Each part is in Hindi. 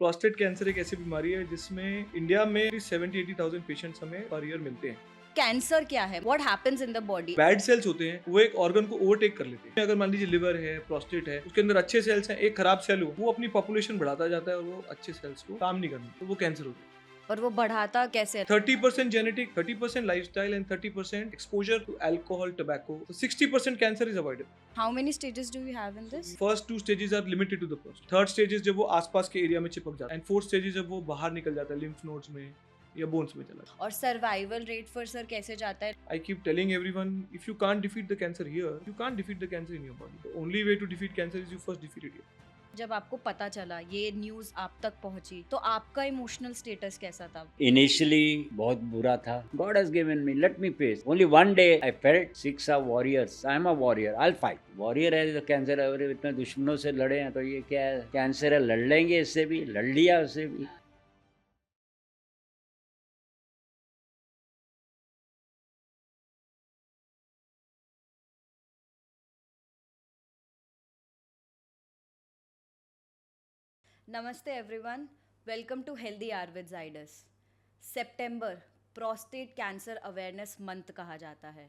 प्रोस्टेट कैंसर एक ऐसी बीमारी है जिसमें इंडिया में 70-80,000 पेशेंट्स हमें पर ईयर मिलते हैं। कैंसर क्या है? What happens in the body? Bad cells होते हैं, वो एक ऑर्गन को ओवरटेक कर लेते हैं। अगर मान लीजिए लिवर है, प्रोस्टेट है, उसके अंदर अच्छे सेल्स हैं, एक खराब सेल हो, वो अपनी पॉपुलेशन बढ़ाता जाता है और वो अच्छे सेल्स को काम नहीं करना, तो वो कैंसर होता है। और वो बढ़ाता कैसे? 30% genetic, 30% lifestyle and 30% exposure to alcohol, tobacco. So 60% cancer is avoidable. How many stages do you have in this? First 2 stages are limited to the prostate. Third stage is जब वो आसपास के एरिया में चिपक जाता है, एंड फोर्थ स्टेज इज जब वो बाहर निकल जाता है, लिम्फ नोड्स में या बोन्स में चला जाता है। और सर्वाइवल रेट फॉर सर कैसे जाता है? I keep telling everyone, if you can't defeat the cancer here, you can't defeat the cancer in your body. The only way to defeat cancer is you first defeat it here. जब आपको पता चला, ये न्यूज़ आप तक पहुंची, तो आपका इमोशनल स्टेटस कैसा था? Initially बहुत बुरा था. God has given me, let me face. Only one day I felt six are warriors. I am a warrior. I'll fight. Warrior है तो कैंसर है, और इतने दुश्मनों से लड़े हैं तो ये क्या है? कैंसर है, लड़ लेंगे इससे भी, लड़ लिया उससे भी. नमस्ते everyone, welcome to healthier with Zydus. सितंबर प्रोस्टेट कैंसर अवेयरनेस मंथ कहा जाता है,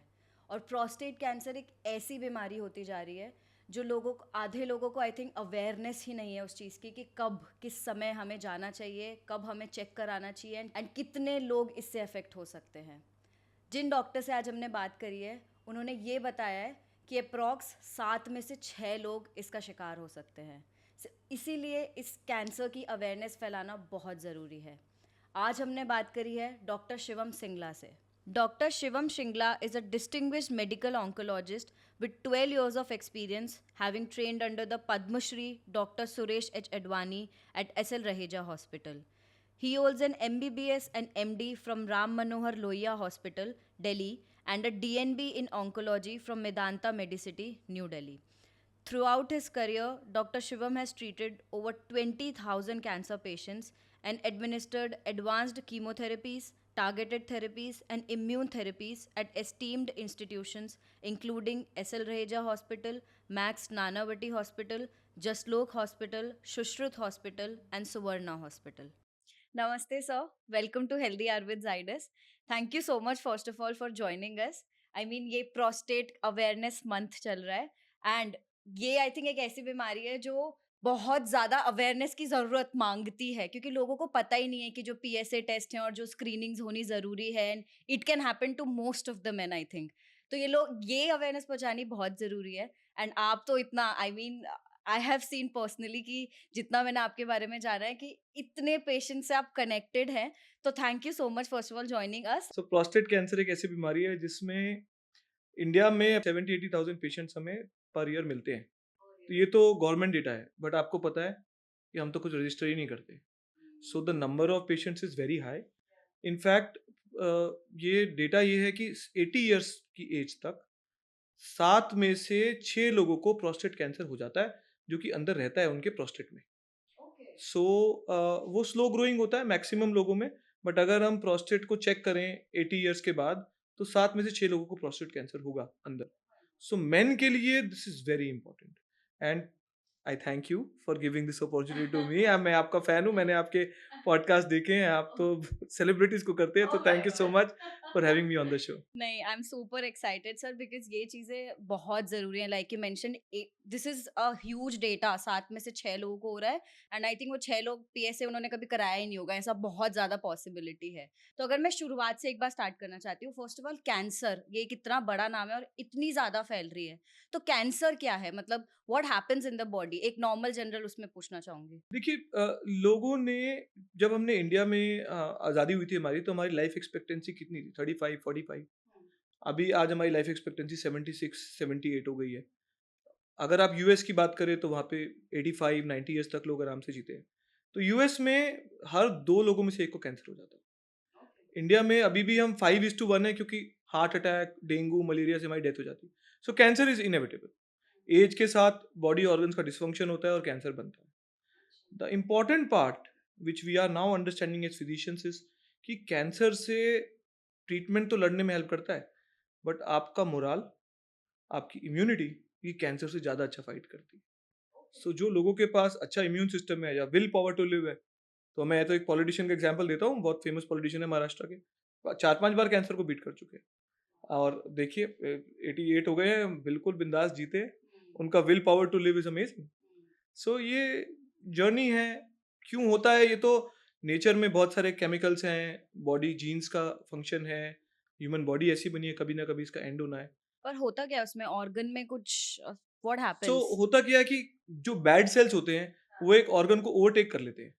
और प्रोस्टेट कैंसर एक ऐसी बीमारी होती जा रही है जो आधे लोगों को आई थिंक अवेयरनेस ही नहीं है उस चीज़ की कि कब किस समय हमें जाना चाहिए, कब हमें चेक कराना चाहिए, एंड कितने लोग इससे अफेक्ट हो सकते हैं। जिन डॉक्टर से आज हमने बात करी है, उन्होंने ये बताया है कि अप्रॉक्स 7 में से 6 लोग इसका शिकार हो सकते हैं। इसीलिए इस कैंसर की अवेयरनेस फैलाना बहुत ज़रूरी है। आज हमने बात करी है डॉक्टर शिवम सिंगला से। Doctor Shivam Singla is a distinguished medical oncologist with 12 years of experience, having trained under the Padma Shri Dr. Suresh H. Advani at SL Raheja Hospital. He holds an MBBS and MD from Ram Manohar Lohia Hospital, Delhi, and a DNB in Oncology from Medanta Medicity, New Delhi. Throughout his career, Dr. Shivam has treated over 20,000 cancer patients and administered advanced chemotherapies, targeted therapies, and immune therapies at esteemed institutions including SL Raheja Hospital, Max Nanavati Hospital, Jaslok Hospital, Shushrut Hospital, and Suvarna Hospital. Namaste, sir. Welcome to Healthy Hour with Zydus. Thank you so much, first of all, for joining us. I mean, ये prostate awareness month चल रहा है, and ये आई थिंक एक ऐसी बीमारी है जो बहुत ज़्यादा अवेयरनेस की ज़रूरत मांगती है, क्योंकि लोगों को पता ही नहीं है कि जो पीएसए टेस्ट हैं और जो स्क्रीनिंग्स होनी ज़रूरी है, and it can happen to most of the men I think. तो ये अवेयरनेस पहुंचानी बहुत ज़रूरी है। एंड आप तो इतना I mean I have scene personally कि जितना मैंने आपके बारे में जाना है कि इतने पेशेंट से आप कनेक्टेड हैं, तो thank you so much first of all joining us. So prostate cancer एक ऐसी बीमारी है जिसमें इंडिया में 70-80,000 पेशेंट्स हमें पर ईयर मिलते हैं। तो ये तो गवर्नमेंट डेटा है, बट आपको पता है कि हम तो कुछ रजिस्टर ही नहीं करते। So the number of patients is very high. In fact ये डेटा ये है कि 80 इयर्स की एज तक 7 में से 6 लोगों को प्रोस्टेट कैंसर हो जाता है, जो कि अंदर रहता है उनके प्रोस्टेट में। सो वो स्लो ग्रोइंग होता है मैक्सिमम लोगों में, बट अगर हम प्रोस्टेट को चेक करें 80 इयर्स के बाद, तो 7 में से 6 लोगों को प्रोस्टेट कैंसर होगा अंदर। सो मेन के लिए this is very important, and I thank you for giving this opportunity to me. मैं आपका फैन हूँ, मैंने आपके पॉडकास्ट देखे हैं, आप तो सेलिब्रिटीज को करते हैं, तो thank you so much for having me on the show. नहीं, I am super excited sir, because ये चीज़ें बहुत ज़रूरी हैं। Like you mention, this is a huge data, 7 में से 6 लोगों को हो रहा है, एंड आई थिंक वो 6 लोग पीएसए उन्होंने कभी कराया ही नहीं होगा, ऐसा बहुत ज़्यादा पॉसिबिलिटी है। तो अगर मैं शुरुआत से एक बार स्टार्ट करना चाहती हूँ, फर्स्ट ऑफ ऑल कैंसर ये एक इतना बड़ा नाम है और इतनी ज़्यादा फैल रही है, तो कैंसर क्या है, मतलब what happens in the body, एक नॉर्मल जनरल उसमें पूछना चाहूँगी। देखिए, लोगों ने, जब हमने इंडिया में आज़ादी हुई थी हमारी, तो हमारी लाइफ एक्सपेक्टेंसी कितनी थी? 35, 45। अभी आज हमारी लाइफ एक्सपेक्टेंसी 76, 78 हो गई है। अगर आप यूएस की बात करें तो वहाँ पे 85, 90 ईयर्स तक लोग आराम से जीते हैं। तो यूएस में हर 2 लोगों में से 1 को कैंसर हो जाता है। इंडिया में अभी भी हम 5:1 है, क्योंकि हार्ट अटैक, डेंगू, मलेरिया से हमारी डेथ हो जाती है। सो कैंसर इज़ इनेविटेबल। एज के साथ बॉडी ऑर्गन्स का डिसफंक्शन होता है और कैंसर बनता है। The important part which we are now understanding as physicians is कि कैंसर से ट्रीटमेंट तो लड़ने में हेल्प करता है, बट आपका मोराल, आपकी इम्यूनिटी, ये कैंसर से ज़्यादा अच्छा फाइट करती है। सो जो लोगों के पास अच्छा इम्यून सिस्टम है या विल पावर टू लिव है, तो मैं तो एक पॉलिटिशियन का एग्जांपल देता हूँ, बहुत फेमस पॉलिटिशियन है महाराष्ट्र के, 4-5 बार कैंसर को बीट कर चुके हैं। और देखिए 88 हो गए हैं, बिल्कुल बिंदास जीते। उनका will power to live is amazing. So ये जर्नी है। क्यों होता है ये? तो नेचर में बहुत सारे केमिकल्स हैं, बॉडी जीन्स का फंक्शन है, ह्यूमन बॉडी ऐसी बनी है, कभी ना कभी इसका एंड होना है। पर होता क्या है उसमें ऑर्गन में कुछ व्हाट सो हैपेंस? होता क्या है कि जो बैड सेल्स होते हैं वो एक ऑर्गन को ओवरटेक कर लेते हैं।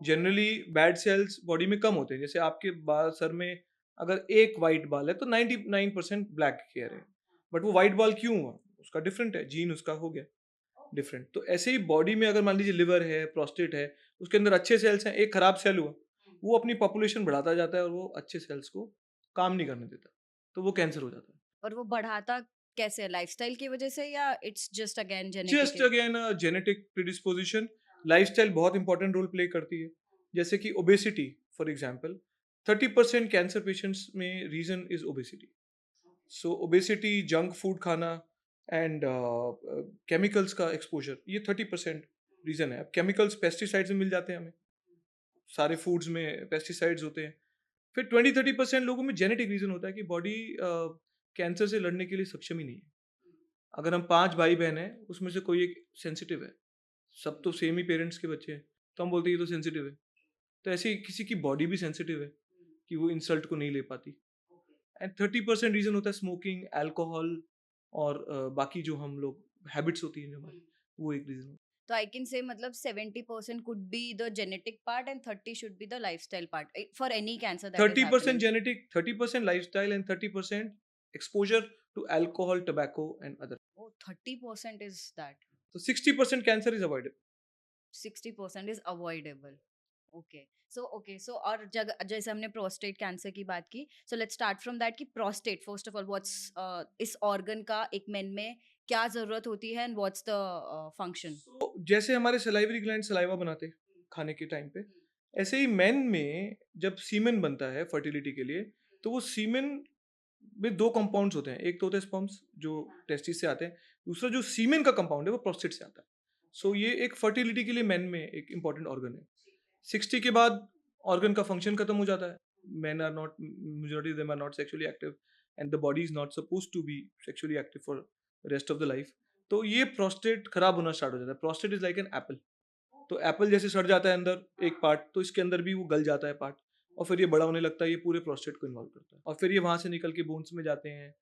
जनरली बैड सेल्स बॉडी में कम होते हैं। जैसे आपके बाल सर में अगर एक वाइट बाल है तो 99% ब्लैक हेयर है, बट वो वाइट बाल क्यों हुआ? उसका डिफरेंट है, जीन उसका हो गया डिफरेंट। तो ऐसे ही बॉडी में अगर मान लीजिए लिवर है, प्रोस्टेट है, उसके अंदर अच्छे सेल्स हैं, एक खराब सेल हुआ, वो अपनी पॉपुलेशन बढ़ाता जाता है और वो अच्छे सेल्स को काम नहीं करने देता, तो वो कैंसर हो जाता है। और वो बढ़ाता कैसे है? लाइफस्टाइल की वजह से या it's just again just genetic? Again genetic predisposition. Lifestyle बहुत इंपॉर्टेंट रोल प्ले करती है। जैसे कि obesity for example, 30% cancer patients में reason is obesity. So obesity, junk food खाना एंड केमिकल्स का एक्सपोजर, ये 30% रीजन है। अब केमिकल्स पेस्टिसाइड्स में मिल जाते हैं हमें, सारे फूड्स में पेस्टिसाइड्स होते हैं। फिर 20-30% लोगों में जेनेटिक रीजन होता है कि बॉडी कैंसर से लड़ने के लिए सक्षम ही नहीं है। अगर हम 5 भाई बहन हैं, उसमें से कोई एक सेंसिटिव है, सब तो सेम ही पेरेंट्स के बच्चे हैं, तो हम बोलते हैं ये तो सेंसिटिव है। तो ऐसे ही किसी की बॉडी भी सेंसिटिव है कि वो इंसल्ट को नहीं ले पाती। एंड 30% रीजन होता है स्मोकिंग, अल्कोहल और बाकी जो हम लोग हैबिट्स होती हैं जो हमारी, वो एक रीजन। तो आई कैन से मतलब 70% could be the genetic part and 30 should be the lifestyle part for any cancer that is 30% happening. Genetic, 30% lifestyle and 30% exposure to alcohol, tobacco and other. Oh, 30% is that. तो 60% cancer is avoidable. 60% is avoidable. Okay. So और जगह जैसे हमने प्रोस्टेट कैंसर की बात की, so let's start from that कि prostate first of all what's इस ऑर्गन का एक मेन में क्या जरूरत होती है एंड व्हाट्स द फंक्शन? तो जैसे हमारे सलाइवरी ग्लैंड सलाइवा बनाते हैं खाने के टाइम पे, ऐसे ही मेन में जब सीमेन बनता है फर्टिलिटी के लिए, तो वो सीमेन में 2 कंपाउंड्स होते हैं। एक तो होते हैं स्पर्म्स जो टेस्टिस से आते हैं, दूसरा जो सीमेन का कंपाउंड है वो प्रोस्टेट से आता है। सो ये एक फर्टिलिटी के लिए मेन में एक इंपॉर्टेंट ऑर्गन है। 60 के बाद ऑर्गन का फंक्शन खत्म हो जाता है। Men are not, majority of them are not sexually active and the body is not supposed to be sexually active for rest of the life. तो ये प्रोस्टेट खराब होना स्टार्ट हो जाता है। Prostate is like an apple. तो एप्पल जैसे सड़ जाता है अंदर एक पार्ट, तो इसके अंदर भी वो गल जाता है पार्ट, और फिर ये बड़ा होने लगता है। ये पूरे प्रोस्टेट को इन्वॉल्व करता है और फिर ये वहाँ से निकल के बोन्स में जाते हैं,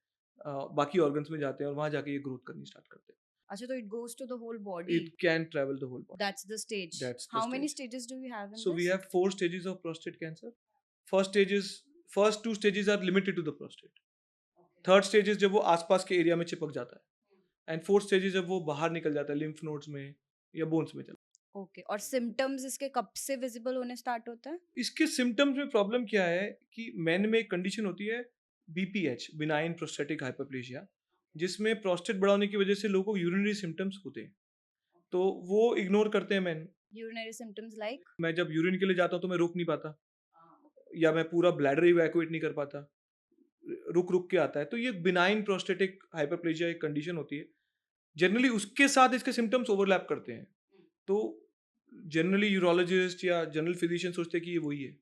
बाकी ऑर्गन्स में जाते हैं और वहाँ जाके ये ग्रोथ करनी स्टार्ट करते हैं। अच्छा, तो it goes to the whole body. It can travel the whole body. That's the stage. That's the How many stage. stages do you have in So we this? have 4 stages of prostate cancer. First stage is, first 2 stages are limited to the prostate. Third stage is जब वो आसपास के एरिया में चिपक जाता है, एंड फोर्थ स्टेज जब वो बाहर निकल जाता है लिम्फ नोड्स में या बोन्स में चला। ओके. और सिम्टम्स इसके कब से विजिबल होने स्टार्ट होता है? इसके सिम्टम्स में प्रॉब्लम क्या है कि मेन में एक कंडीशन होती है बीपीएच, बिनाइन प्रोस्टेटिक हाइपरप्लेजिया, जिसमें प्रोस्टेट बड़ा होने की वजह से लोगों को यूरिनरी सिम्टम्स होते हैं, तो वो इग्नोर करते हैं मेन। Urinary symptoms like? मैं जब यूरिन के लिए जाता हूँ तो मैं रोक नहीं पाता, या मैं पूरा ब्लैडर इवैक्यूएट नहीं कर पाता, रुक रुक के आता है। तो ये बिनाइन प्रोस्टेटिक हाइपरप्लेजिया एक कंडीशन होती है। जनरली उसके साथ इसके सिम्टम्स ओवरलैप करते हैं, तो जनरली यूरोलॉजिस्ट या जनरल फिजिशियन सोचते हैं कि ये वही है,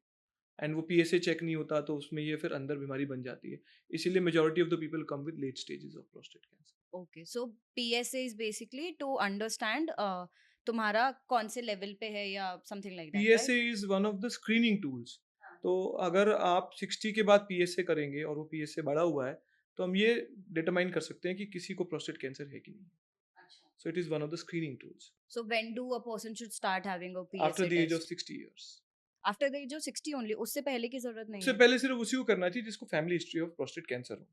एंड वो पीएसए चेक नहीं होता, तो उसमें ये फिर अंदर बीमारी बन जाती है। इसीलिए majority of the people come with late stages of prostate cancer. Okay, so PSA is basically to understand तुम्हारा कौन से लेवल पे है या something like that, right? PSA is one of the screening tools. तो अगर आप 60 के बाद पीएसए करेंगे और वो पीएसए बढ़ा हुआ है, तो हम ये डिटरमाइन कर सकते हैं कि किसी को प्रोस्टेट कैंसर है कि नहीं। So it is one of the screening tools So when do a person should start having a PSA after the age of test? 60 years. After the age of 60 only. उससे पहले की जरूरत नहीं उससे है. पहले सिर्फ उसी को करना चाहिए जिसको family history of prostate cancer हो।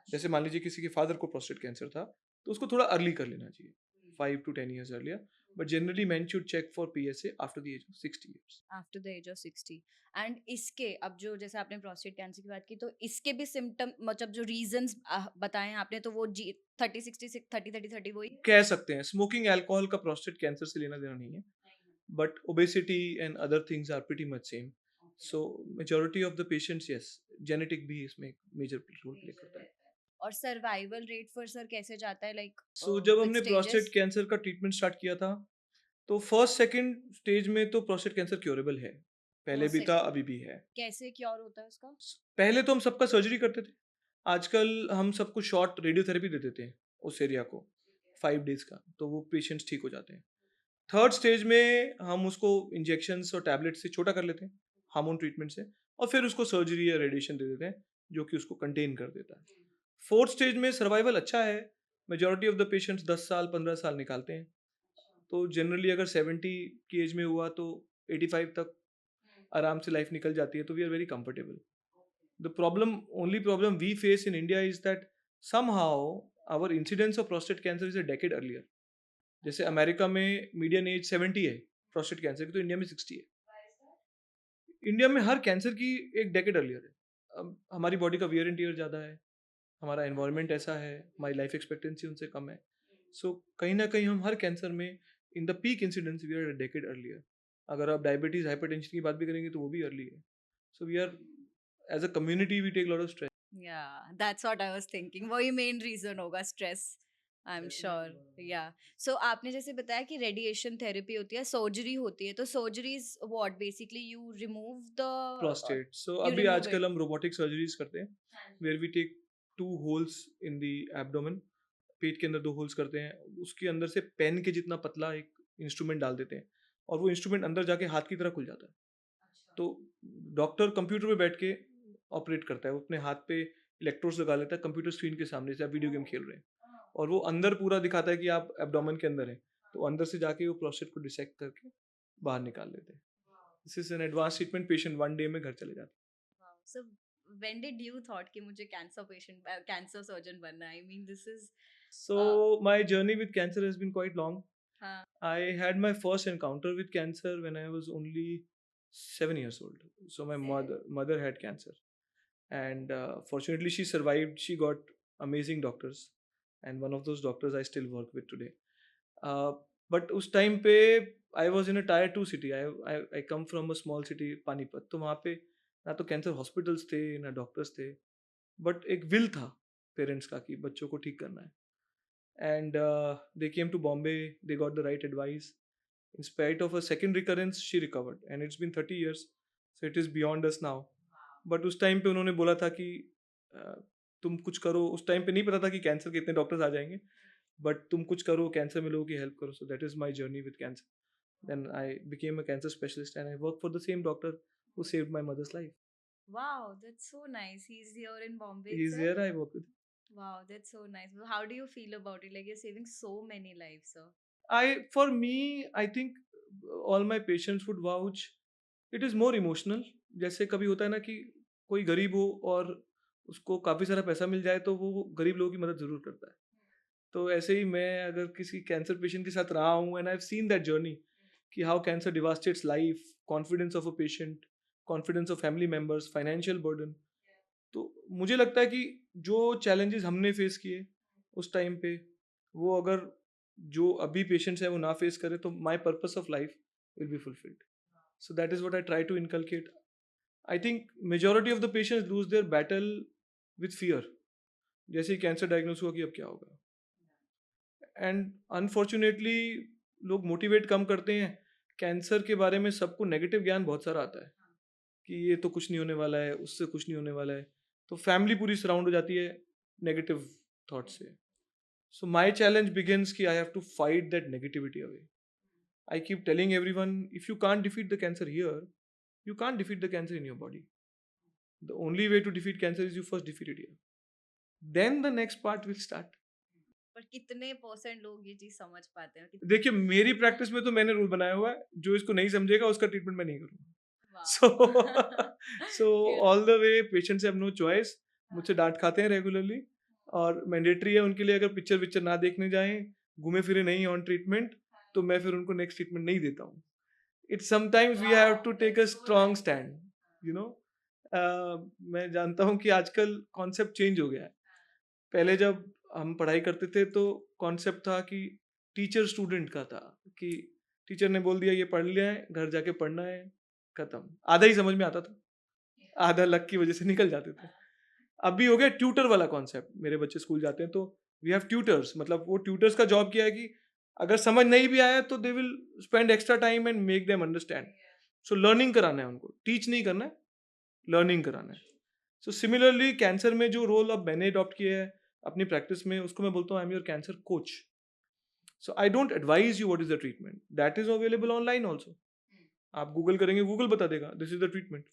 जैसे मान लीजिए किसी के फादर को प्रोस्टेट कैंसर था, तो उसको थोड़ा अर्ली कर लेना चाहिए, 5 to 10 years earlier. But generally men should check for PSA after the age of 60 years. After the age of 60. And इसके अब जो जैसे आपने प्रोस्टेट कैंसर की बात की, तो इसके भी सिम्टम मतलब जो रीजंस बताए आपने, तो वो 30 60 30 30 30 वही. कह सकते हैं स्मोकिंग अल्कोहल का प्रोस्टेट कैंसर से लेना देना नहीं है, but obesity and other things are pretty much same. So majority of the patients, yes, genetic भी इसमें मेजर रोल प्ले करता है। और सर्वाइवल रेट फॉर सर कैसे जाता है, लाइक सो जब हमने प्रोस्टेट कैंसर का ट्रीटमेंट स्टार्ट किया था, तो फर्स्ट सेकंड स्टेज में तो प्रोस्टेट कैंसर क्योरेबल है, पहले First, भी था, second. अभी भी है। कैसे क्योर होता है उसका? पहले तो हम सबका सर्जरी करते थे, आजकल हम सबको शॉर्ट रेडियोथेरेपी दे देते हैं उस एरिया को, 5 डेज का, तो वो पेशेंट्स ठीक हो जाते हैं। थर्ड स्टेज में हम उसको इंजेक्शंस और टैबलेट से छोटा कर लेते हैं, हार्मोन ट्रीटमेंट से, और फिर उसको सर्जरी या रेडिएशन दे देते हैं जो कि उसको कंटेन कर देता है। फोर्थ स्टेज में सर्वाइवल अच्छा है, मेजॉरिटी ऑफ द पेशेंट्स 10 साल 15 साल निकालते हैं। तो जनरली अगर 70 की एज में हुआ तो 85 तक आराम से लाइफ निकल जाती है, तो we are very comfortable. The problem, only problem we face in India is that somehow our incidence of prostate cancer is a decade earlier. जैसे अमेरिका में मीडियन एज 70 है प्रोस्टेट कैंसर की, तो इंडिया में 60 है। इंडिया में हर कैंसर की एक डेकेड अर्लियर है। अब हमारी बॉडी का वियर एंड टियर ज़्यादा है, हमारा एनवायरनमेंट ऐसा है, हमारी लाइफ एक्सपेक्टेंसी उनसे कम है। सो कहीं ना कहीं हम हर कैंसर में in the peak incidence we are decade earlier. अगर आप डायबिटीज हाइपरटेंशन की बात भी करेंगे तो वो भी अर्ली है। So we are, as a community we take lot of stress. Yeah, that's what I was thinking. वही मेन रीजन होगा, स्ट्रेस, आई एम श्योर। या सो आपने जैसे बताया कि रेडिएशन थेरेपी होती है, सर्जरी होती है, तो surgery is what, basically you remove the, prostate, so you अभी रिमूव आजकल इट। हम रोबोटिक सर्जरीज करते हैं, where we take 2 holes in the abdomen, पेट के अंदर 2 होल्स करते हैं, उसके अंदर से पेन के जितना पतला एक इंस्ट्रूमेंट डाल देते हैं, और वो इंस्ट्रूमेंट अंदर जाके हाथ की तरह खुल जाता है। तो डॉक्टर कंप्यूटर पे बैठ के ऑपरेट करता है, वो अपने हाथ पे इलेक्ट्रोड्स लगा लेता है कंप्यूटर स्क्रीन के सामने, जैसे आप वीडियो गेम खेल रहे हैं, और वो अंदर पूरा दिखाता है कि आप एब्डोमेन के अंदर हैं, तो अंदर से जाके वो प्रोस्टेट को डिसेक्ट करके बाहर निकाल लेते हैं। This is an advance treatment, patient 1 day में घर चले जाते so when did you thought कि मुझे कैंसर पेशेंट, कैंसर सर्जन बनना है? आई मीन दिस इज, हैं। So my journey with cancer has been quite long. हाँ, I had my first encounter with cancer when I was only 7 years old. So my mother had cancer, and fortunately she survived. She got amazing doctors, and one of those doctors I still work with today. Uh, but उस time पे I was in a tier 2 city. I come from a small city, Panipat. तो वहाँ पे ना तो कैंसर हॉस्पिटल्स थे ना डॉक्टर्स थे, बट एक विल था पेरेंट्स का कि बच्चों को ठीक करना है। And they came to Bombay, they got the right advice. In spite of a second recurrence, she recovered, and it's been 30 years, so it is beyond us now. But उस टाइम पे उन्होंने बोला था कि तुम कुछ करो। उस टाइम पे नहीं पता था कि कैंसर के इतने डॉक्टर्स आ जाएंगे, बट तुम कुछ करो, कैंसर में लोगों की हेल्प करो। So that is my journey with cancer. Then I became a cancer specialist and I work for the same doctor who saved my mother's life. wow, that's so nice. He's here in Bombay he is itself. Here, I work with. Wow, that's so nice. Well, how do you feel about it? Like, you're saving so many lives, sir. For me, I think all my patients would vouch, it is more emotional. जैसे कभी होता है ना कि कोई गरीब हो और उसको काफ़ी सारा पैसा मिल जाए, तो वो गरीब लोगों की मदद ज़रूर करता है। तो ऐसे ही मैं अगर किसी कैंसर पेशेंट के साथ रहा हूँ, and I have seen that journey, कि how cancer devastates life, confidence of a patient, confidence of family members, financial burden. तो मुझे लगता है कि जो चैलेंजेस हमने फेस किए उस टाइम पे, वो अगर जो अभी पेशेंट्स हैं वो ना फेस करें, तो my purpose of life will be fulfilled. So that is what I try to inculcate. I think majority of the patients lose their battle with fear. जैसे ही कैंसर डायग्नोस हुआ कि अब क्या होगा, एंड अनफॉर्चुनेटली लोग मोटिवेट कम करते हैं। कैंसर के बारे में सबको नेगेटिव ज्ञान बहुत सारा आता है कि ये तो कुछ नहीं होने वाला है, उससे कुछ नहीं होने वाला है, तो फैमिली पूरी सराउंड हो जाती है नेगेटिव थॉट से। सो माई चैलेंज बिगिंस कि I have to fight that negativity away. I keep telling everyone, if you can't defeat the cancer here, you can't defeat the cancer in your body. The only way to defeat cancer is you first defeat it here. Then the next part will start. पर कितने परसेंट लोग ये चीज समझ पाते हैं? देखिए मेरी प्रैक्टिस में तो मैंने रूल बनाया हुआ है, जो इसको नहीं समझेगा उसका ट्रीटमेंट मैं नहीं करूँगा। So all the way patients have no choice. मुझसे डांट खाते हैं रेगुलरली, और मैंडेटरी है उनके लिए, अगर पिक्चर ना देखने जाएं, घूमे फिरे नहीं ऑन ट्रीटमेंट, तो मैं फिर उनको नेक्स्ट ट्रीटमेंट नहीं देता हूँ। It's sometimes we have to take a strong stand, you know. मैं जानता हूँ कि आजकल कॉन्सेप्ट चेंज हो गया है। पहले जब हम पढ़ाई करते थे तो कॉन्सेप्ट था कि टीचर स्टूडेंट का था, कि टीचर ने बोल दिया ये पढ़ लिया है, घर जाके पढ़ना है, खत्म। आधा ही समझ में आता था, आधा लक की वजह से निकल जाते थे। अभी हो गया ट्यूटर वाला कॉन्सेप्ट। मेरे बच्चे स्कूल जाते हैं तो वी हैव ट्यूटर्स, मतलब वो ट्यूटर्स का जॉब क्या है कि अगर समझ नहीं भी आया तो they will spend extra time and make them understand. So learning कराना है उनको, टीच नहीं करना है, लर्निंग कराना है. सो सिमिलरली कैंसर में जो रोल अब मैंने अडॉप्ट किया है अपनी प्रैक्टिस में, उसको मैं बोलता हूँ I am your cancer coach. So I don't advise you what is the treatment, that is available online also. आप गूगल करेंगे, गूगल बता देगा this is the treatment,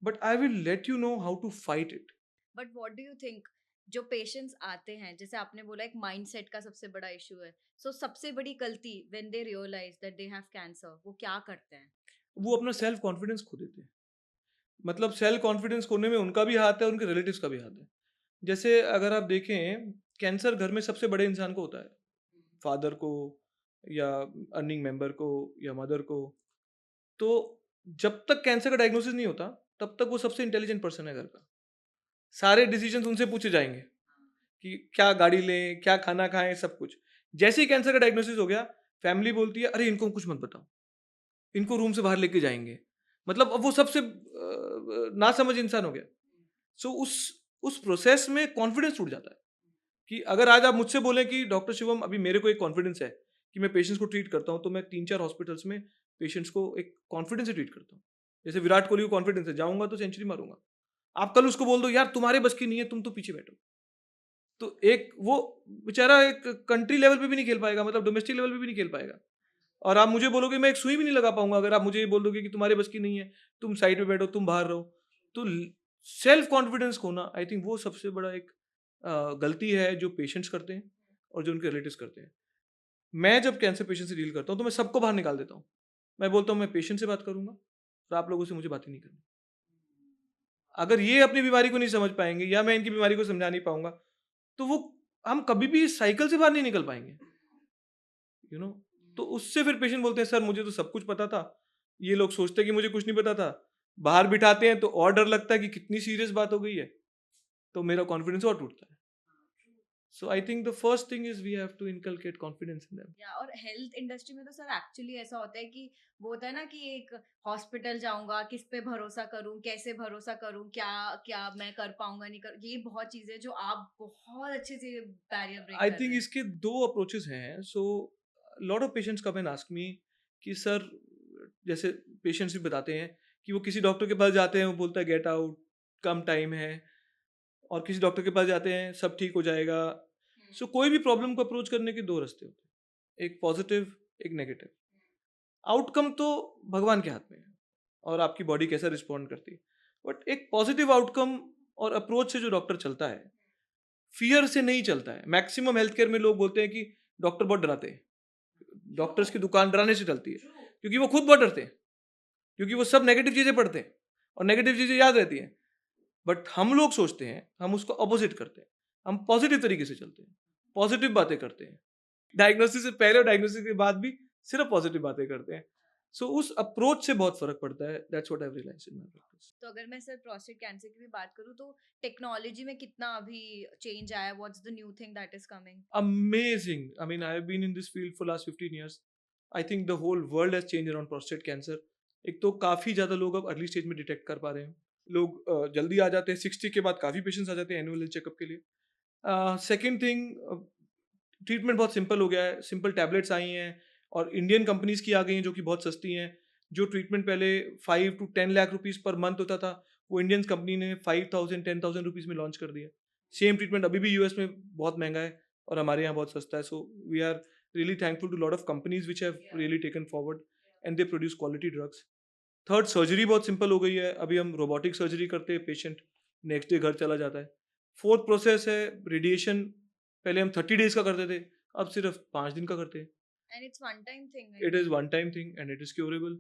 but I will let you know how to fight it. But what do you think, जो पेशेंट्स आते हैं, जैसे आपने बोला एक माइंडसेट का सबसे बड़ा इशू है, सो सबसे बड़ी गलती when they realise that they have cancer, वो क्या करते हैं? वो अपना सेल्फ कॉन्फिडेंस खो देते हैं. मतलब सेल्फ कॉन्फिडेंस खोने में उनका भी हाथ है, उनके रिलेटिव्स का भी हाथ है. जैसे अगर आप देखें, कैंसर घर में सबसे बड़े इंसान को होता है, फादर को या अर्निंग मेंबर को या मदर को. तो जब तक कैंसर का डायग्नोसिस नहीं होता तब तक वो सबसे इंटेलिजेंट पर्सन है घर का. सारे डिसीजन उनसे पूछे जाएंगे कि क्या गाड़ी लें, क्या खाना खाएं, सब कुछ. जैसे ही कैंसर का डायग्नोसिस हो गया, फैमिली बोलती है अरे इनको कुछ मत बताओ, इनको रूम से बाहर लेके जाएंगे. मतलब अब वो सबसे ना समझ इंसान हो गया. सो उस प्रोसेस में कॉन्फिडेंस टूट जाता है. कि अगर आज आप मुझसे बोलें कि डॉक्टर शिवम अभी मेरे को एक कॉन्फिडेंस है कि मैं पेशेंट्स को ट्रीट करता हूँ, तो मैं 3-4 हॉस्पिटल्स में पेशेंट्स को एक कॉन्फिडेंस से ट्रीट करता हूँ. जैसे विराट कोहली को कॉन्फिडेंस है, जाऊंगा तो सेंचुरी मारूंगा. आप कल उसको बोल दो यार तुम्हारे बस की नहीं है, तुम तो पीछे बैठो, तो एक वो बेचारा एक कंट्री लेवल पे भी नहीं खेल पाएगा, मतलब डोमेस्टिक लेवल पे भी नहीं खेल पाएगा. और आप मुझे बोलोगे मैं एक सुई भी नहीं लगा पाऊंगा अगर आप मुझे ये बोल दोगे कि तुम्हारे बस की नहीं है, तुम साइड पे बैठो, तुम बाहर रहो. तो सेल्फ कॉन्फिडेंस खोना, आई थिंक वो सबसे बड़ा एक गलती है जो पेशेंट्स करते हैं और जो उनके रिलेटिव्स करते हैं. मैं जब कैंसर पेशेंट से डील करता हूँ तो मैं सबको बाहर निकाल देता हूँ. मैं बोलता हूँ मैं पेशेंट से बात करूंगा और आप लोगों से मुझे बात ही नहीं करनी. अगर ये अपनी बीमारी को नहीं समझ पाएंगे या मैं इनकी बीमारी को समझा नहीं पाऊंगा, तो वो हम कभी भी इस साइकिल से बाहर नहीं निकल पाएंगे. यू नो तो उससे फिर पेशेंट बोलते हैं सर मुझे तो सब कुछ पता था, ये लोग सोचते हैं कि मुझे कुछ नहीं पता था. बाहर बिठाते हैं तो और डर लगता है कि कितनी सीरियस बात हो गई है, तो मेरा कॉन्फिडेंस और टूटता है. So I think the first thing is we have to inculcate confidence in them. या और हेल्थ इंडस्ट्री में तो सर एक्चुअली ऐसा होता है कि वो होता है ना कि एक हॉस्पिटल जाऊंगा, किस पे भरोसा करूं, कैसे भरोसा करूं, क्या क्या मैं कर पाऊंगा, नहीं कर, ये बहुत चीजें जो आप बहुत अच्छे से बैरियर ब्रेक आई कर थिंक रहे हैं. इसके दो अप्रोचेस हैं. So lot of patients come and ask me कि सर, जैसे पेशेंट्स भी बताते हैं कि वो किसी डॉक्टर के पास जाते हैं, वो बोलता है गेट आउट, कम टाइम है. और किसी डॉक्टर के पास जाते हैं सब ठीक हो जाएगा. सो कोई भी प्रॉब्लम को अप्रोच करने के दो रास्ते होते हैं, एक पॉजिटिव, एक नेगेटिव. आउटकम तो भगवान के हाथ में है और आपकी बॉडी कैसा रिस्पॉन्ड करती है. बट एक पॉजिटिव आउटकम और अप्रोच से जो डॉक्टर चलता है, फियर से नहीं चलता है. मैक्सिमम हेल्थ केयर में लोग बोलते हैं कि डॉक्टर बहुत डराते हैं. डॉक्टर्स की दुकान डराने से चलती है, क्योंकि वो खुद बहुत डरते हैं, क्योंकि वो सब नेगेटिव चीजें पढ़ते हैं और नेगेटिव चीजें याद रहती हैं. बट हम लोग सोचते हैं, हम उसको अपोजिट करते हैं. हम पॉजिटिव तरीके से चलते हैं, पॉजिटिव बातें करते हैं. डायग्नोसिस से पहले और डायग्नोसिस के बाद भी सिर्फ पॉजिटिव बातें करते हैं. सो उस अप्रोच से बहुत फर्क पड़ता है. That's what I realise in my practice. तो अगर मैं सर प्रोस्टेट कैंसर की भी बात करूँ तो टेक्नोलॉजी में कितना अभी चेंज आया, what's the new thing that is coming? Amazing. I mean, I have been in this field for last 15 years. I think the whole world has changed around prostate cancer. एक तो काफ़ी ज़्यादा लोग अब अर्ली स्टेज में डिटेक्ट कर पा रहे हैं. लोग जल्दी आ जाते हैं, 60 के बाद काफ़ी पेशेंट्स आ जाते हैं एनुअल चेकअप के लिए. सेकेंड थिंग, ट्रीटमेंट बहुत सिंपल हो गया है. सिंपल टैबलेट्स आई हैं और इंडियन कंपनीज की आ गई हैं जो कि बहुत सस्ती हैं. जो ट्रीटमेंट पहले 5 to 10 lakh rupees per month होता था, वो इंडियन कंपनी ने 5,000-10,000 रुपीज़ में लॉन्च कर दिया. सेम ट्रीटमेंट अभी भी यूएस में बहुत महंगा है और हमारे यहाँ बहुत सस्ता है. So we are really thankful to lot of companies which have really taken forward and they produce quality drugs. Third, surgery बहुत सिंपल हो गई है. अभी हम रोबोटिक सर्जरी करते हैं, पेशेंट नेक्स्ट डे घर चला जाता है. फोर्थ प्रोसेस है रेडिएशन. पहले हम 30 डेज का करते थे, अब सिर्फ 5 दिन का करते हैं. And it's one time thing. It is one time thing and it is curable.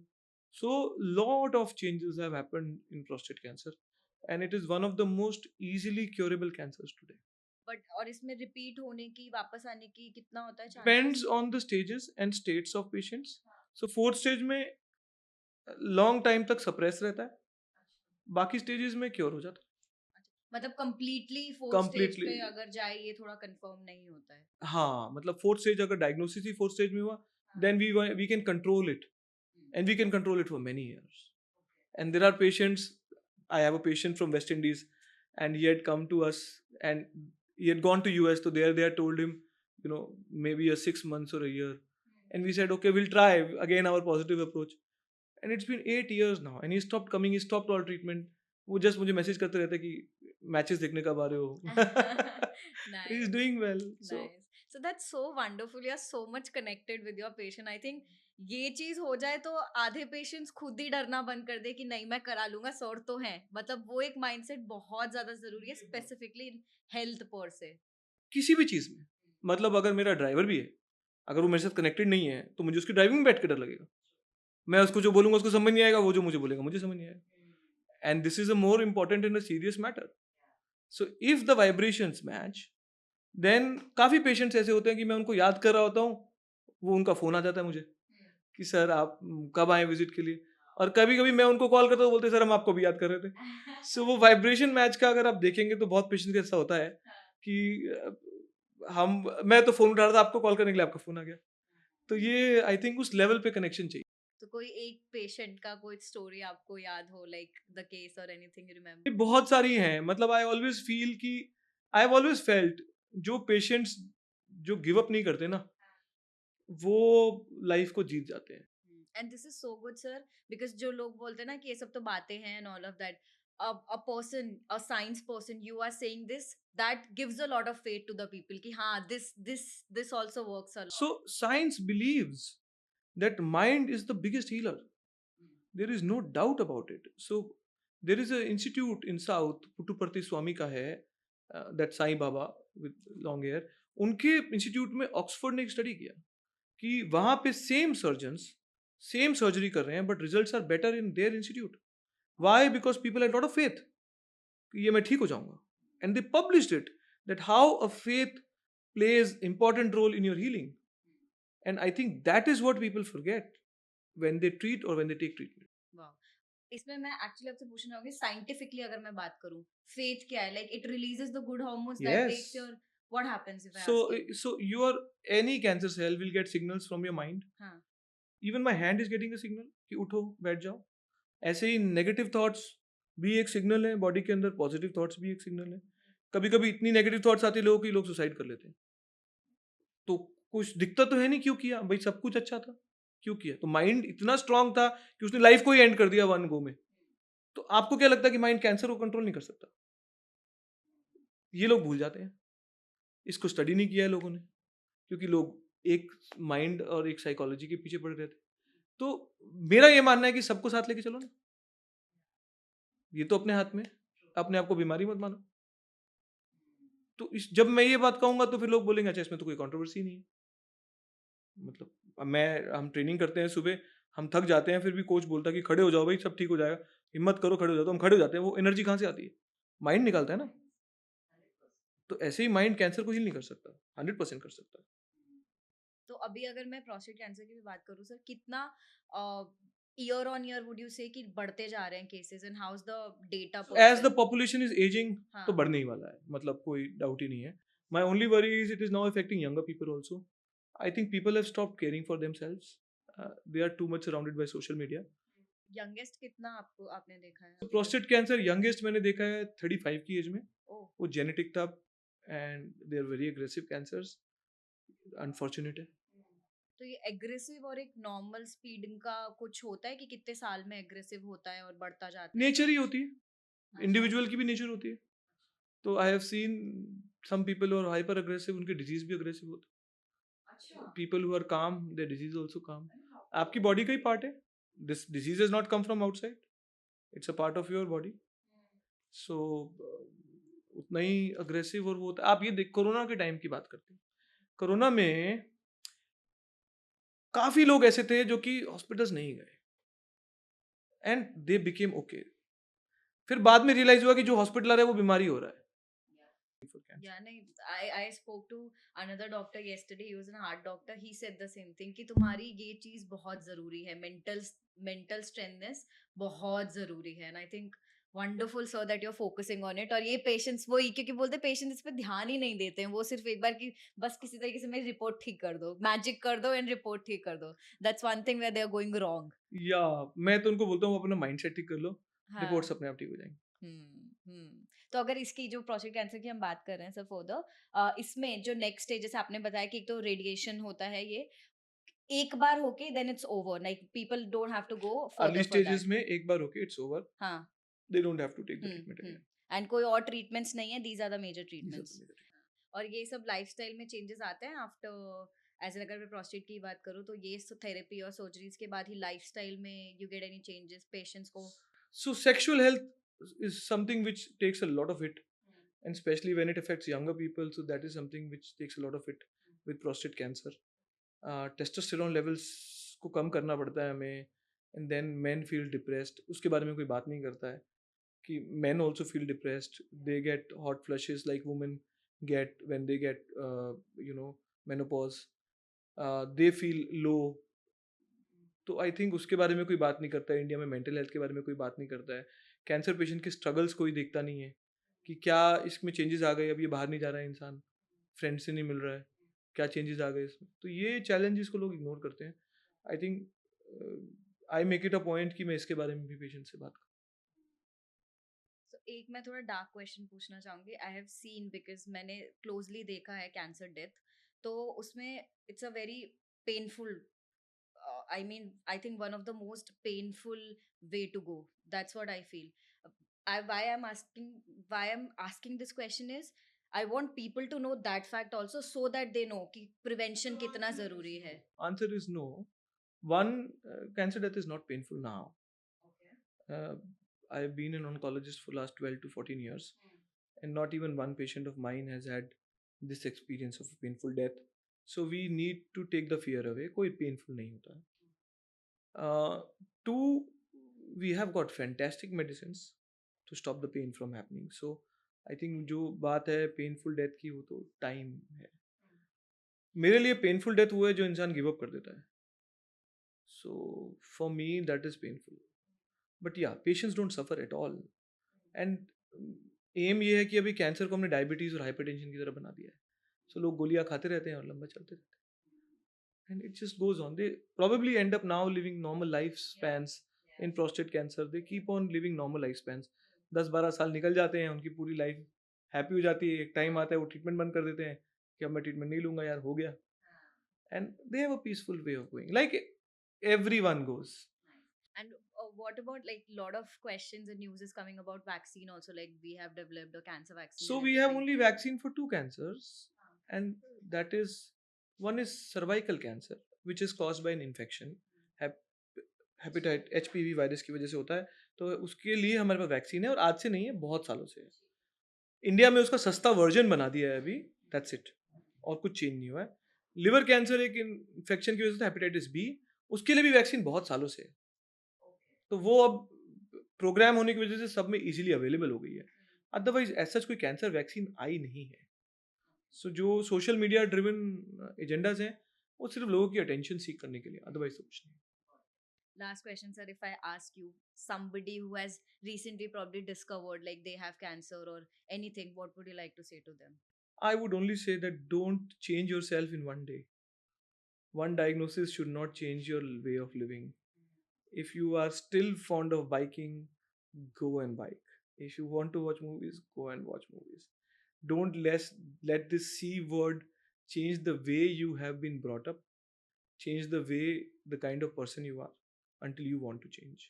So lot of changes have happened in prostate cancer and it is one of the most easily curable cancers today. But और इसमें रिपीट होने की, वापस आने की कितना होता है Depends chances? on the stages and states of patients. So fourth stage में long time तक suppress रहता है, बाकी stages में cure हो जाता है. मतलब कंप्लीटली फोर्थ स्टेज Completely. पे अगर जाए ये थोड़ा कंफर्म नहीं होता है. हाँ, मतलब fourth stage अगर diagnosis ही fourth stage में हुआ, then we can control it and we can control it for many years. And there are patients. I have a patient from West Indies and he had come to us and he had gone to US. So there they had told him, maybe a 6 months or a year and we said okay, we'll try again our positive approach, and it's been 8 years now and he stopped coming, he stopped all treatment. वो just मुझे मैसेज करते रहते हैं कि मैचेस देखने कब आ रहे हो. He is Nice. doing well, so Nice. So that's so wonderful. You're so much connected with your patient. I think ये चीज हो जाए तो आधे पेशेंट्स खुद ही डरना बंद कर दे कि नहीं मैं करा लूंगा, सर तो है, मतलब वो एक माइंडसेट बहुत ज्यादा जरूरी है स्पेसिफिकली इन हेल्थ पर से. किसी भी चीज़ में, मतलब अगर मेरा ड्राइवर भी है, अगर वो मेरे साथ कनेक्टेड नहीं है तो मुझे उसकी ड्राइविंग में बैठ के डर लगेगा. मैं उसको जो बोलूंगा उसको समझ नहीं आएगा, वो जो मुझे बोलेगा मुझे समझ नहीं आएगा. And this is a more important in a serious matter. So if the vibrations match, then काफ़ी पेशेंट्स ऐसे होते हैं कि मैं उनको याद कर रहा होता हूँ, वो उनका फ़ोन आ जाता है मुझे कि सर आप कब आए विजिट के लिए. और कभी कभी मैं उनको कॉल करता हूँ, बोलते सर हम आपको भी याद कर रहे थे. सो वो वाइब्रेशन मैच का अगर आप देखेंगे तो बहुत पेशेंट का ऐसा होता है कि मैं तो फ़ोन उठा रहा था आपको कॉल करने के लिए, आपका फ़ोन आ गया. तो ये आई थिंक उस लेवल पे कनेक्शन चाहिए. तो कोई एक पेशेंट का कोई स्टोरी आपको याद हो, लाइक द केस और एनीथिंग यू ये रिमेम्बर? बहुत सारी हैं, मतलब आई हैव ऑलवेज फेल्ट जो पेशेंट्स जो गिव अप नहीं करते ना, वो लाइफ को जीत जाते हैं. And this is so good sir, because जो लोग बोलते हैं ना कि ये सब तो बातें हैं and all of that, a person, a science person, you are saying this, that gives a lot of faith to the people कि हाँ this also works a lot. So science believes that mind is the biggest healer. There is no doubt about it. So there is a institute in South, पुट्टुपर्ती स्वामी का है, that Sai Baba with long hair. उनके इंस्टीट्यूट में ऑक्सफोर्ड ने एक स्टडी किया कि वहाँ पे सेम सर्जन्स सेम सर्जरी कर रहे हैं but results are better in their institute. Why? Because people had lot of faith कि ये मैं ठीक हो जाऊंगा. And they published it that how a faith plays important role in your healing. And I think that is what people forget when they treat or when they take treatment. वाह, इसमें मैं एक्चुअली आपसे पूछना चाहूंगी साइंटिफिकली अगर मैं बात करूं, फेथ क्या है, like it releases the good hormones that takes Yes. Your, what happens if I So ask you? so your any cancer cell will get signals from your mind. हाँ. Even my hand is getting a signal कि उठो बैठ जाओ. ऐसे ही नेगेटिव थॉट्स भी एक सिग्नल है बॉडी के अंदर, पॉजिटिव थॉट्स भी एक सिग्नल है. कभी कभी इतनी नेगेटिव थॉट्स आती है लोगों की, लोग सुसाइड कर लेते हैं. तो कुछ दिक्कत तो है नहीं, क्यों किया भाई, सब कुछ अच्छा था, क्यों किया? तो माइंड इतना स्ट्रांग था कि उसने लाइफ को ही एंड कर दिया वन गो में. तो आपको क्या लगता है कि माइंड कैंसर को कंट्रोल नहीं कर सकता? ये लोग भूल जाते हैं. इसको स्टडी नहीं किया है लोगों ने, क्योंकि लोग एक माइंड और एक साइकोलॉजी के पीछे पड़ रहे थे. तो मेरा ये मानना है कि सबको साथ लेके चलो ना. ये तो अपने हाथ में है. अपने आप को बीमारी मत मानो. तो जब मैं ये बात कहूंगा तो फिर लोग बोलेंगे अच्छा इसमें तो कोई कंट्रोवर्सी नहीं है. मतलब हम ट्रेनिंग करते हैं सुबह, हम थक जाते हैं, फिर भी कोच बोलता है कि खड़े हो जाओ भाई सब ठीक हो जाएगा, हिम्मत करो खड़े हो जाओ, तो हम खड़े हो जाते हैं. वो एनर्जी कहाँ से आती है? माइंड निकालता है ना. तो ऐसे ही माइंड कैंसर को हील नहीं कर सकता, 100% कर सकता है. तो अभी अगर मैं प्रोस्टेट कैंसर की भी बात करूं सर, कितना year on year would you say कि बढ़ते जा रहे हैं cases, and how is the data as the person? Population is ageing हाँ. तो बढ़ने ही वाला है, मतलब कोई डाउट ही नहीं है. My only worry is it is now affecting younger people also. I think people have stopped caring for themselves. They are too much surrounded by social media. Youngest कितना आपको आपने देखा है? प्रोस्टेट कैंसर यंगेस्ट मैंने देखा है 35 की एज में. ओह. वो जेनेटिक था and they are very aggressive cancers. Unfortunate है. तो ये एग्रेसिव और एक नॉर्मल स्पीड का कुछ होता है कि कितने साल में एग्रेसिव होता है और बढ़ता जाता है? नेचर ही होती है, अच्छा. इंडिविजुअल की भी नेचर होती है. तो I have seen some people और हाइपर अग्रेसिव, उनके डिजीज भी अग्रेसिव होते हैं. अच्छा. People who are calm, their disease also calm. आपकी बॉडी का ही पार्ट है. This disease has not come from outside, it's a part of your body. So उतना ही अग्रेसिव और वो होता है. आप ये देख, कोरोना के टाइम की बात करते हैं. कोरोना में काफी लोग ऐसे थे जो कि हॉस्पिटल्स नहीं गए एंड दे बिकेम ओके. फिर बाद में रियलाइज हुआ कि जो हॉस्पिटल आ रहा है वो बीमारी हो रहा है. Yeah, nahi, I spoke to another doctor yesterday. He was a heart doctor. He said the same thing कि तुम्हारी ये चीज बहुत जरूरी है, mental strengthness बहुत जरूरी है. And I think wonderful sir that you're focusing on it. और ये patients वही, क्योंकि बोलते patients इस पे ध्यान ही नहीं देते हैं, वो सिर्फ एक बार की बस किसी तरीके से मेरी रिपोर्ट ठीक कर दो, मैजिक कर दो एंड रिपोर्ट ठीक कर दो. That's one thing where they are going wrong. या मैं तो उनको बोलता हूँ अपना माइंडसेट ठीक कर लो, हाँ. रिपोर्ट्स अपने आप ठीक हो जाएंगी. तो अगर इसकी जो प्रोस्टेट कैंसर की हम बात कर रहे हैं सर फर्दर, इसमें जो नेक्स्ट स्टेज, जैसे आपने बताया कि एक तो रेडिएशन होता है, ये एक बार होके then it's over, like people don't have to go further early for that. Stages में एक बार होके इट्स ओवर, हाँ. They don't have to take the treatment again. And कोई और ट्रीटमेंट्स नहीं है, these are the major These are treatments. the major treatments. और ये सब लाइफस्टाइल में चेंजेस आते हैं आफ्टर, एज अगर मैं प्रोस्टेट की बात करूँ तो ये थेरेपी और सर्जरीज के बाद ही लाइफस्टाइल में you get any changes patients को? So sexual health is something which takes a lot of it, and especially when it affects younger people. So that is something which takes a lot of it with prostate cancer. Testosterone levels को कम करना पड़ता है हमें, and then men feel depressed. उसके बारे में कोई बात नहीं करता है कि men also feel depressed. They get hot flushes like women get when they get menopause. They feel low. तो आई थिंक उसके बारे में कोई बात नहीं करता है। इंडिया में मेंटल हेल्थ के बारे में कोई बात नहीं करता है। कैंसर पेशेंट के स्ट्रगल्स कोई देखता नहीं है कि क्या इसमें चेंजेस आ गए, अब ये बाहर नहीं जा रहा है इंसान, फ्रेंड से नहीं मिल रहा है, क्या चेंजेस आ गए इसमें। तो ये चैलेंजेस को लोग इग्नोर करते हैं। I think I make it a point कि मैं इसके बारे में भी पेशेंट से बात करूँ। एक मैं थोड़ा डार्क क्वेश्चन पूछना चाहूंगी। आई हैव सीन, बिकॉज मैंने क्लोजली देखा है कैंसर डेथ, तो उसमें it's a very painful, I mean, I think one of the most painful way to go. That's what I feel. Why I'm asking this question is, I want people to know that fact also, so that they know कि prevention कितना जरूरी है. Answer is no. One, cancer death is not painful now. Uh, I've been an oncologist for last 12 to 14 years, and not even one patient of mine has had this experience of a painful death. So we need to take the fear away. कोई painful नहीं होता है. Two, we have got fantastic medicines to stop the pain from happening. So I think जो बात है painful death की, वो तो time है. मेरे लिए painful death वो है जो इंसान give up कर देता है. So for me that is painful. But yeah, patients don't suffer at all. And aim ये है कि अभी कैंसर को हमने डायबिटीज और हाइपरटेंशन की तरह बना दिया है. So लोग गोलियां खाते रहते हैं और लंबा चलते रहते हैं. And it just goes on. They probably end up now living normal lifespans in prostate cancer. They keep on living normal lifespans. 10-12 साल निकल जाते हैं, उनकी पूरी लाइफ हैप्पी हो जाती है. एक टाइम आता है वो ट्रीटमेंट बंद कर देते हैं कि अब मैं ट्रीटमेंट नहीं लूंगा यार, हो गया. And they have a peaceful way of going. Like everyone goes. And what about, like, lot of questions and news is coming about vaccine also, like we have developed a cancer vaccine. So and we have everything. only vaccine for 2 cancers, and that is, one is cervical cancer, which is caused by an infection. हेपेटाइट HPV virus की वजह से होता है. तो उसके लिए हमारे पास वैक्सीन है, और आज से नहीं है, बहुत सालों से है. इंडिया में उसका सस्ता वर्जन बना दिया है अभी, दैट्स इट, और कुछ चेंज नहीं हुआ है. लिवर कैंसर एक इन्फेक्शन की वजह से, हेपेटाइटिस बी, उसके लिए भी वैक्सीन बहुत सालों से है. तो वो अब प्रोग्राम होने की वजह से सब में इजीली अवेलेबल हो गई है. अदरवाइज ऐसा कोई कैंसर वैक्सीन आई नहीं है. सो जो सोशल मीडिया ड्रिवन एजेंडाज हैं, वो सिर्फ लोगों की अटेंशन सीख करने के लिए, अदरवाइज तो कुछ नहीं. Last question, sir. If I ask you, somebody who has recently probably discovered like they have cancer or anything, what would you like to say to them? I would only say that don't change yourself in one day. One diagnosis should not change your way of living. If you are still fond of biking, go and bike. If you want to watch movies, go and watch movies. Don't let this C word change the way you have been brought up, change the way, the kind of person you are, until you want to change.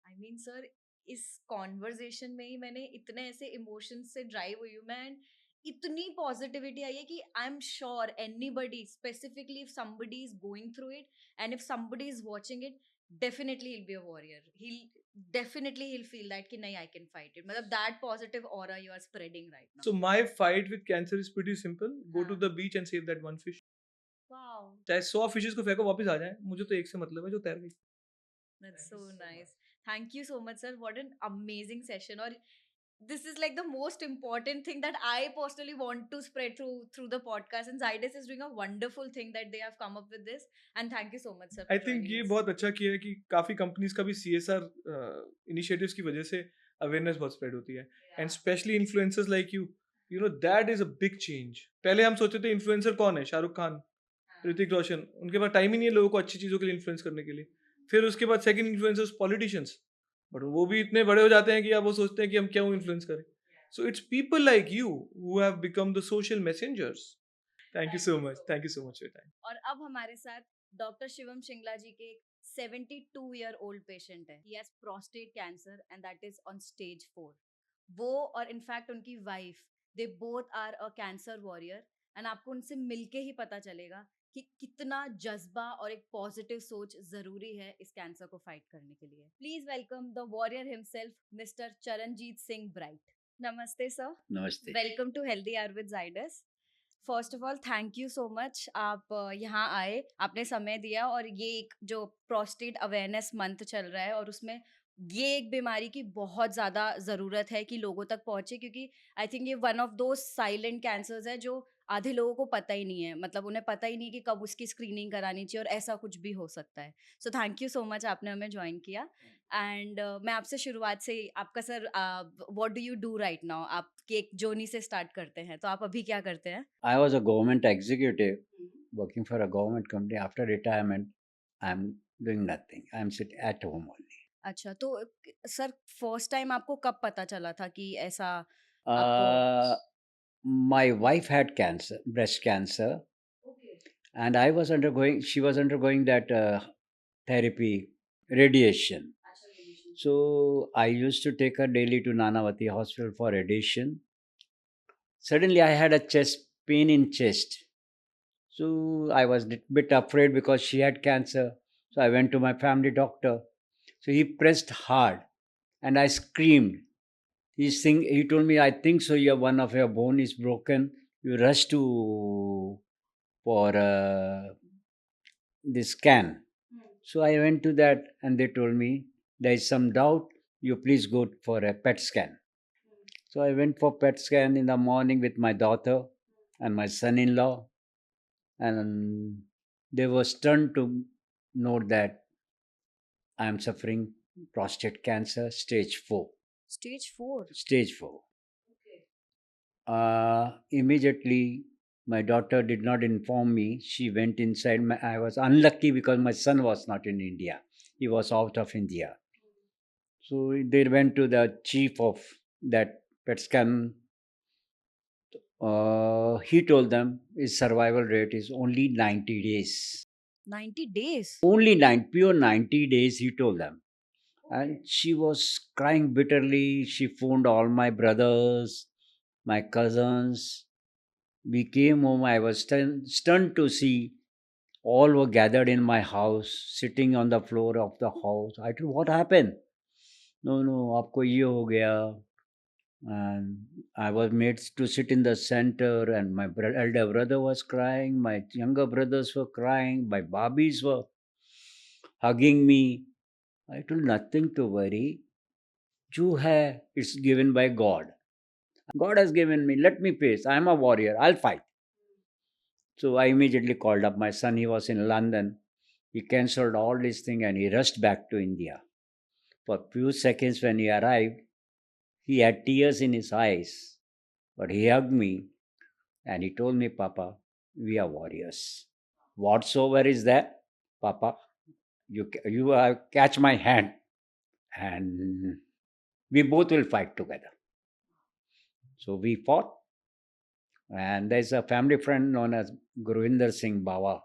I mean, sir, इस कॉन्वर्जेशन में ही मैंने इतने ऐसे इमोशंस से ड्राइव हुई हूँ मैं, इतनी पॉजिटिविटी आई है कि आई am sure anybody, specifically if somebody is going through it and if somebody is watching it, definitely he'll be a warrior. He'll feel that कि नहीं, I can fight it. मतलब that positive aura you are spreading right now. So my fight with cancer is pretty simple. Go to हाँ. the beach and save that one fish. Wow, चाहे 100 फिशेस को फेंको वापस आ जाए, मुझे तो एक से मतलब है जो तैर गई. that's so nice. Thank you so much, sir. What an amazing session. और this is like the most important thing that I personally want to spread through the podcast, and Zydus is doing a wonderful thing that they have come up with this, and thank you so much, sir. I think ये बहुत अच्छा किया है कि काफी कंपनीज का भी CSR इनिशिएटिव्स की वजह से अवेयरनेस बहुत स्प्रेड होती है, and specially influencers like you know that is a big change. पहले हम सोचते थे इन्फ्लुएंसर कौन है, शाहरुख खान, ऋतिक रोशन, उनके पास टाइम ही नहीं है लोगों को अच्छी चीज़ों के लिए इन्फ्लुएंस करने के लिए. फिर उसके बाद सेकंड इन्फ्लुएंसर्स पॉलिटिशियंस, बट वो भी इतने बड़े हो जाते हैं कि अब वो सोचते हैं कि हम क्यों इन्फ्लुएंस करें. So it's people like you who have become the social messengers. Thank you so much, thank you so much for your time. और अब हमारे साथ डॉक्टर शिवम शिंगला जी के 72-year old पेशेंट है। He has prostate cancer and that is on stage 4। वो और इनफैक्ट उनकी wife, they both are a cancer warrior. And आपको उनसे मिलके ही पता चलेगा कि कितना जज्बा और एक पॉजिटिव सोच जरूरी है इस कैंसर को फाइट करने के लिए। Please welcome the warrior himself, mister Charanjit Singh Bright. नमस्ते सर। नमस्ते। Welcome to healthy Ayurveda Zydus. First of all thank you so much, आप यहाँ आए, आपने समय दिया, और ये एक जो प्रोस्टेट अवेयरनेस मंथ चल रहा है और उसमें ये एक बीमारी की बहुत ज़्यादा ज़रूरत है कि लोगों तक पहुँचे, क्योंकि आई थिंक ये वन ऑफ दो साइलेंट कैंसर्स है जो आधे लोगों को पता ही नहीं है, मतलब उन्हें पता ही नहीं कि कब उसकी स्क्रीनिंग करानी चाहिए, और ऐसा कुछ भी हो सकता है। So thank you so much, आपने हमें ज्वाइन किया। एंड मैं आपसे शुरुआत से आपका sir, what do you do right now? आप केक जोनी से स्टार्ट करते हैं, तो आप अभी क्या करते हैं? I was a government executive working for a government company. After retirement, I'm doing nothing. I'm sitting at home only. अच्छा, तो सर फर्स्ट टाइम आपको कब पता चला था कि ऐसा आपको? Uh, my wife had cancer, breast cancer, okay. and she was undergoing that therapy, radiation. अच्छा, radiation. So I used to take her daily to Nanavati Hospital for radiation. Suddenly, I had a chest pain in chest. So I was a bit afraid because she had cancer. So I went to my family doctor. So he pressed hard, and I screamed. He told me, I think so. One of your bone is broken. You rush to for this scan. So I went to that, and they told me there is some doubt. You please go for a PET scan. So I went for PET scan in the morning with my daughter and my son-in-law, and they were stunned to note that I am suffering prostate cancer, stage 4. Stage 4? Stage 4. Okay. Immediately, my daughter did not inform me. She went inside. I was unlucky because my son was not in India. He was out of India. So they went to the chief of that PET scan. He told them his survival rate is only 90 days. 90 days? Only pure 90 days, he told them. And she was crying bitterly. She phoned all my brothers, my cousins. We came home. I was stunned to see all were gathered in my house, sitting on the floor of the house. I told, what happened? No, aapko ye ho gaya. And I was made to sit in the center, and my elder brother was crying, my younger brothers were crying, my babis were hugging me. I told, nothing to worry. Jo hai, it's given by God. God has given me. Let me face. I'm a warrior. I'll fight. So I immediately called up my son. He was in London. He cancelled all this thing and he rushed back to India. For a few seconds when he arrived, he had tears in his eyes. But he hugged me and he told me, Papa, we are warriors. Whatsoever is there, Papa, you catch my hand and we both will fight together. So we fought, and there's a family friend known as Guruvinder Singh Bawa,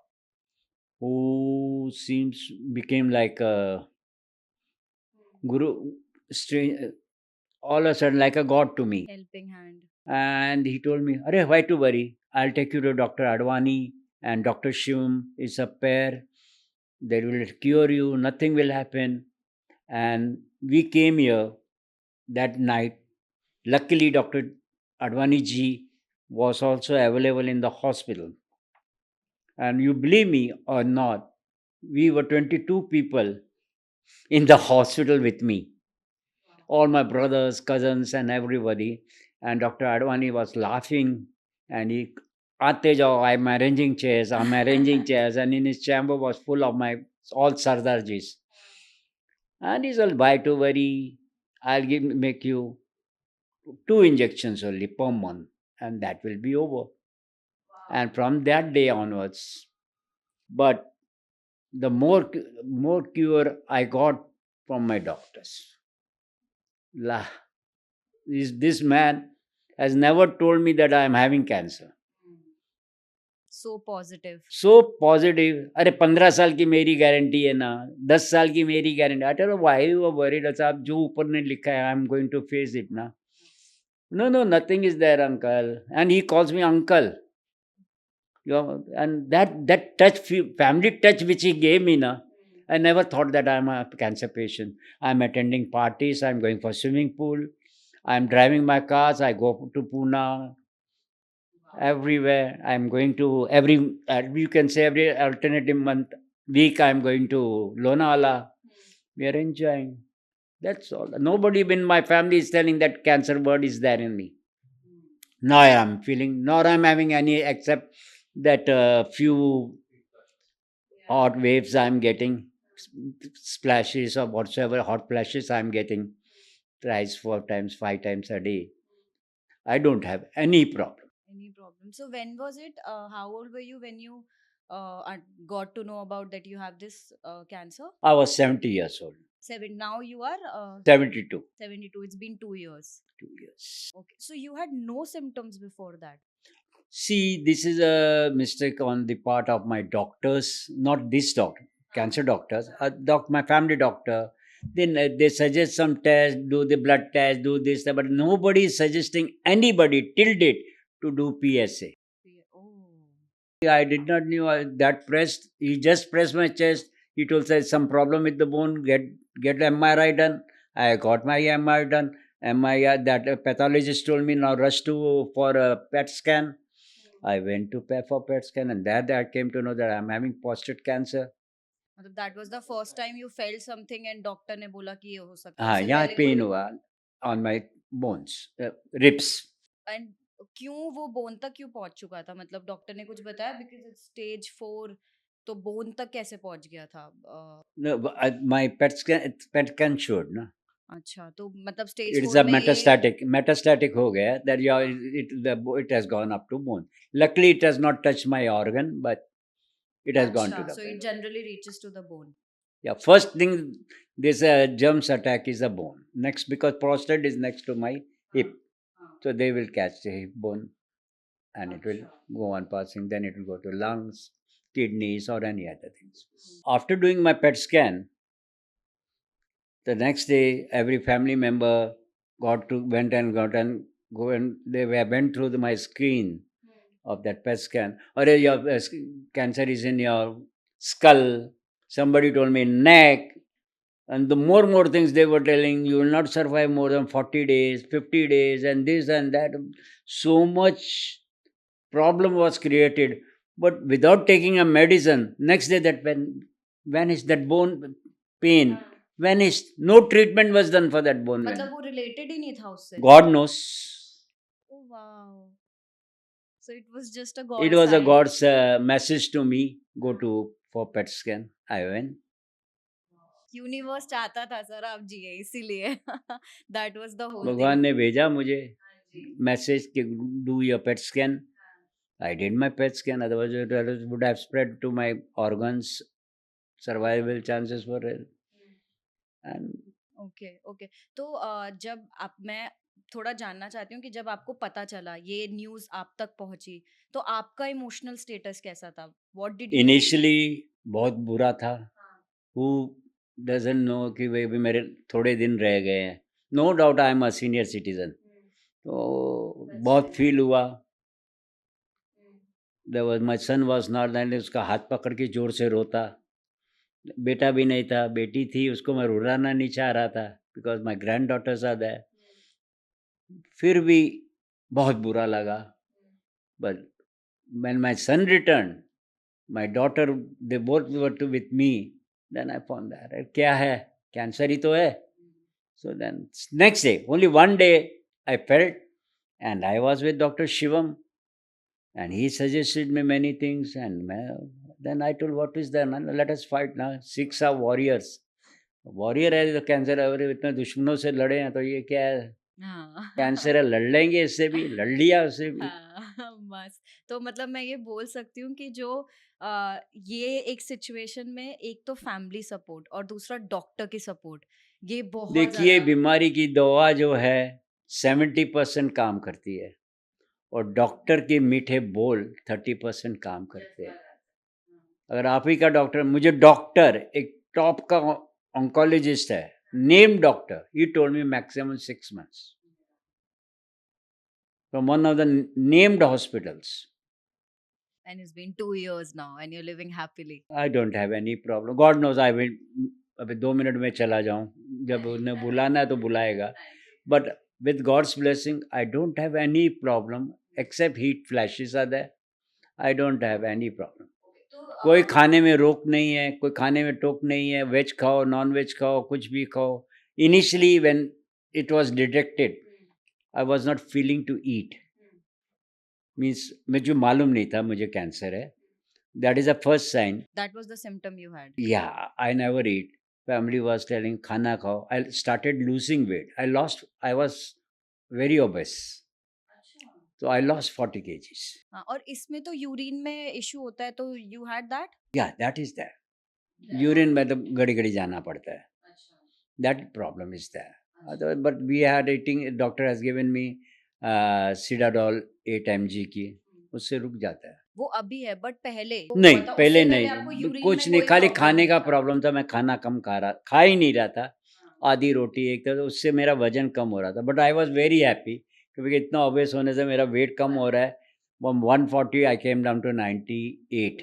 who became like a guru, all of a sudden like a god to me. Helping hand. And he told me, Arey, why to worry? I'll take you to Dr. Advani and Dr. Shivam is a pair. They will cure you, nothing will happen. And we came here that night. Luckily, Dr. Advani ji was also available in the hospital. And you believe me or not, we were 22 people in the hospital with me. All my brothers, cousins, and everybody. And Dr. Advani was laughing and he, Aate jao, I'm arranging chairs, And in his chamber was full of my all Sardarjis. And he said, why to worry? I'll make you 2 injections only per month, and that will be over. And from that day onwards, but the more cure I got from my doctors. This man has never told me that I am having cancer. So positive. So positive. अरे 15 साल की मेरी गारंटी है ना, 10 साल की मेरी guarantee. I tell why you are worried. अच्छा, आप जो ऊपर ने लिखा है, I am going to face it ना. No, no, nothing is there, uncle. And he calls me uncle. You know, and that touch, family touch which he gave me, na, I never thought that I'm a cancer patient. I'm attending parties. I'm going for swimming pool. I'm driving my cars. I go to Pune everywhere. I'm going to you can say every alternative week. I'm going to Lonavala. We are enjoying. That's all. Nobody in my family is telling that cancer word is there in me. Nor I'm feeling, nor I'm having any except that few hot waves I'm getting, splashes or whatsoever hot flashes I'm getting thrice, 4 times, 5 times a day. I don't have any problem. Any problem? So when was it? How old were you when you got to know about that you have this cancer? I was 70 years old. Now you are 72. 72. It's been 2 years. 2 years. Okay. So you had no symptoms before that. See, this is a mistake on the part of my doctors, not this doctor, cancer doctors, my family doctor. Then they suggest some test, do the blood test, do this, that, but nobody is suggesting anybody till date to do PSA. Oh. I did not knew that pressed. He just pressed my chest. He told us some problem with the bone. Get MRI done. I got my MRI done. MRI that pathologist told me now rush to for a PET scan. I went to pay for PET scan, and there I came to know that I'm having prostate cancer. मतलब that was the first time you felt something and doctor ने बोला कि ये हो सकता है. हाँ, उससे यहाँ पहले पेन कोई हुआ on my bones, ribs. And क्यों वो बोन तक क्यों पहुंच चुका था? मतलब डॉक्टर ने कुछ बताया? बिकॉज इट्स स्टेज 4, तो बोन तक कैसे पहुंच गया था? No, my PET scan showed ना. अच्छा, तो मतलब स्टेज It is 4 a में ये metastatic हो गया that it has gone up to bone. Luckily, it has not touched my organ, but it has gone to अच्छा, the so bone. it generally reaches to the bone. Yeah, first thing, this germs attack is a bone. Next, because prostate is next to my hip, so they will catch the hip bone, and it will go on passing. Then it will go to lungs, kidneys, or any other things. After doing my PET scan, the next day every family member went and they went through my screen of that PET scan. Or your cancer is in your skull. Somebody told me neck. And the more things they were telling, you will not survive more than 40 days, 50 days, and this and that. So much problem was created. But without taking a medicine, next day that vanished, that bone pain vanished. No treatment was done for that bone. मतलब वो रिलेटेड ही नहीं था उससे. God knows. Oh wow. So it was just a It God was a sign. God's message to me. Go to for PET scan. I went. Universe चाहता था सर आप जिए, इसीलिए दैट वाज द होल भगवान ने भेजा मुझे मैसेज कि do your PET scan. I did my PET scan, otherwise it would have spread to my organs. Survival chances were real. And okay okay. तो जब आप मैं थोड़ा जानना चाहती हूँ कि जब आपको पता चला, ये न्यूज़ आप तक पहुंची, तो आपका इमोशनल स्टेटस कैसा था? व्हाट डिड यू initially बहुत बुरा था. Who doesn't know कि भाई भी मेरे थोड़े दिन रह गए हैं. No doubt I am a senior citizen. तो बहुत फील हुआ. My son was not there. उसका हाथ पकड़ के जोर से रोता. बेटा भी नहीं था, बेटी थी, उसको मैं रुलाना नहीं चाह रहा था because my granddaughters are there. फिर भी बहुत बुरा लगा. But when my son return, my daughter, they both were too with me. Then I found that क्या है, कैंसर ही तो है. So then next day, only one day I felt, and I was with doctor Shivam, and he suggested me many things, and then I told, what is there, man? Let us fight now. 6 are warriors. Warrior है तो कैंसर है, इतने दुश्मनों से लड़े हैं तो ये क्या है, कैंसर है, लड़ लेंगे इससे भी, लड़ लिया उससे भी. मस्त. तो मतलब मैं ये बोल सकती हूँ कि जो ये एक सिचुएशन में एक तो फैमिली सपोर्ट और दूसरा डॉक्टर की सपोर्ट, ये बहुत देखिए, बीमारी की दवा जो है 70% काम करती है, और डॉक्टर के मीठे बोल 30% काम करते हैं। अगर आप ही का डॉक्टर, मुझे डॉक्टर एक टॉप का ऑन्कोलॉजिस्ट है, name doctor, he told me maximum 6 months from one of the named hospitals. And it's been 2 years now and you're living happily. I don't have any problem. God knows I will. अभी 2 मिनट में चला जाऊं, जब उन्हें बुलाना है तो बुलाएगा. But with God's blessing, I don't have any problem except heat flashes are there. I don't have any problem. कोई खाने में रोक नहीं है, कोई खाने में टोक नहीं है. वेज खाओ, नॉन वेज खाओ, कुछ भी खाओ. Initially when it was detected, I was not feeling to eat. Means मुझे मालूम नहीं था मुझे कैंसर है. That is the first sign. That was the symptom you had. Yeah, I never eat. Family was telling खाना खाओ. I started losing weight. I was very obese. So I lost 40 kgs. हाँ, और इसमें तो यूरिन में इशू होता है, तो you had that? Yeah, that is there. Urine में तो घड़ी घड़ी जाना पड़ता है. That problem is there. But we had eating. Doctor has given me Sidadol 8 mg की. उससे रुक जाता है. वो अभी है, बट पहले नहीं, उससे पहले आपको नहीं, यूरिन कुछ में नहीं, कोई खाली प्रॉब्लम खाने नहीं का था? प्रॉब्लम था. मैं खाना कम खा ही नहीं रहा था. आधी रोटी एक था, तो उससे मेरा वजन कम हो रहा था. But I was very happy क्योंकि इतना ओबेस होने से मेरा वेट कम हो रहा है. 140 आई केम डाउन टू 98.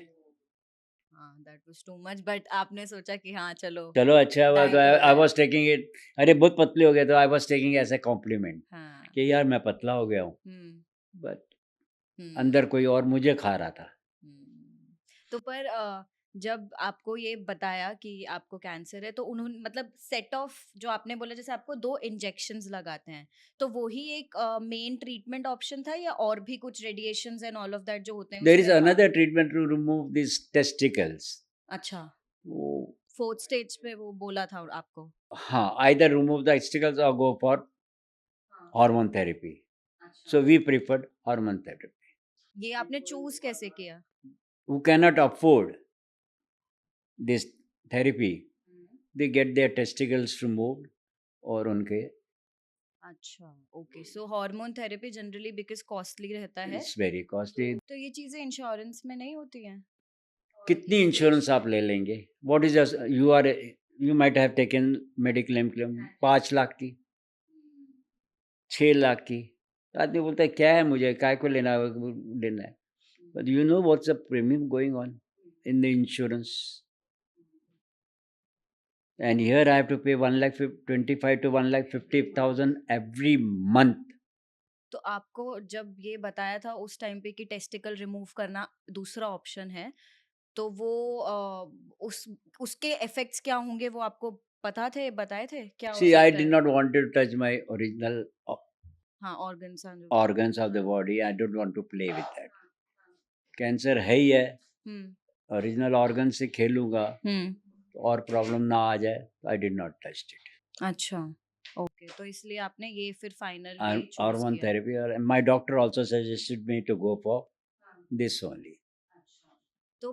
हाँ, that was too much, but आपने सोचा कि हाँ चलो अच्छा हुआ. तो diet हो आई जाए. Was taking it. अरे बहुत पतले हो गए, तो I was taking as a compliment हाँ. कि यार मैं पतला हो गया हूँ. But hmm. अंदर कोई और मुझे खा रहा था. तो पर जब आपको ये बताया कि आपको कैंसर है, तो उन्होंने मतलब सेट ऑफ जो आपने बोला, जैसे आपको 2 इंजेक्शंस लगाते हैं, तो वो ही एक मेन ट्रीटमेंट ऑप्शन था, या और भी कुछ radiations and all of that जो होते हैं देयर इज उसके बाद? Another treatment to remove this testicles. अच्छा, वो 4th स्टेज पे वो बोला था आपको? हाँ, either remove the testicles or go for hormone therapy. अच्छा. So we preferred hormone therapy. ये आपने चूज कैसे किया? Who cannot afford this therapy, they get their testicles removed और उनके अच्छा, okay. So hormone therapy generally because costly रहता है, it's very costly. तो ये चीजें इंश्योरेंस में नहीं होती हैं? कितनी इंश्योरेंस आप ले लेंगे? What is you might have taken medical claim 5 lakh की, 6 लाख की. तो आदमी बोलता है क्या है, मुझे काय को लेना है. But you know what's the premium going on in the insurance? And here I have to pay 1,25,000 to 1,50,000 every month. तो आपको जब ये बताया था उस टाइम पे कि टेस्टिकल रिमूव करना दूसरा ऑप्शन है, तो वो उसके इफेक्ट्स क्या होंगे वो आपको पता थे, बताए थे क्या हो See, I सकता did है? not want to touch my original हाँ, organs organs of the body. I don't want to play with that. Cancer है ही है, हम्म. ओरिजिनल ऑर्गन से खेलूंगा तो और प्रॉब्लम ना आ जाए. I did not touch it. अच्छा, ओके. तो इसलिए आपने ये फिर final Hormone therapy, or my doctor also suggested me to go for this only. तो